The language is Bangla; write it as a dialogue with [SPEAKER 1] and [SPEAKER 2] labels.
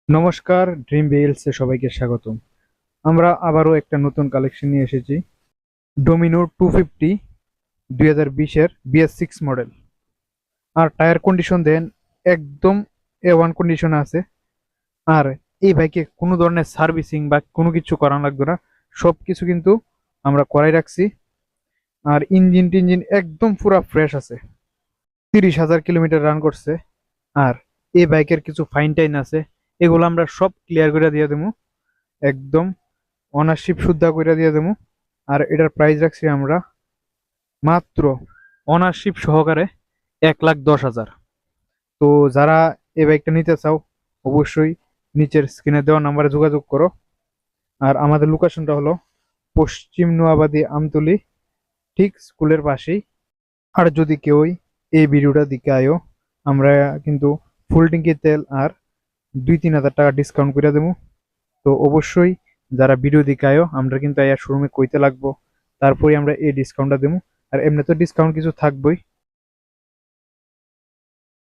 [SPEAKER 1] নমস্কার, ড্রিম ভেহিকলস এ সবাইকে স্বাগতম। আমরা আবারও একটা নতুন কালেকশন নিয়ে এসেছি। ডোমিনো 250 2020-এর BS6 মডেল। আর টায়ার কন্ডিশন দেন একদম A1 কন্ডিশনে আছে। আর এই বাইকে কোনো ধরনের সার্ভিসিং বা কোনো কিছু করানো লাগবে না, সব কিছু কিন্তু আমরা করাই রাখছি। আর ইঞ্জিন টিঞ্জিন একদম পুরা ফ্রেশ আছে, 30,000 কিলোমিটার রান করছে। আর এই বাইকের কিছু ফাইন টাইন আছে, এগুলো আমরা সব ক্লিয়ার করে দিয়ে দেবো, একদম অনারশিপ শুদ্ধা করে দিয়ে দেবো। আর এটার প্রাইস রাখছি আমরা মাত্র অনারশিপ সহকারে 1,10,000। তো যারা এই বাইকটা নিতে চাও অবশ্যই নিচের স্ক্রিনে দেওয়া নাম্বারে যোগাযোগ করো। আর আমাদের লোকেশনটা হলো পশ্চিম নোয়াবাদী আমতলী, ঠিক স্কুলের পাশেই। আর যদি কেউই এই ভিডিওটা দিকে আয়ো, আমরা কিন্তু ফুল ট্যাঙ্কি তেল আর 2-3 হাজার টাকা ডিসকাউন্ট করে দেবো। তো অবশ্যই যারা ভিডিও দেখায়ও আমরা কিন্তু এই শোরুমে কইতে লাগবো, তারপরে আমরা এই ডিসকাউন্টটা দেবো। আর এমনি তো ডিসকাউন্ট কিছু থাকবোই।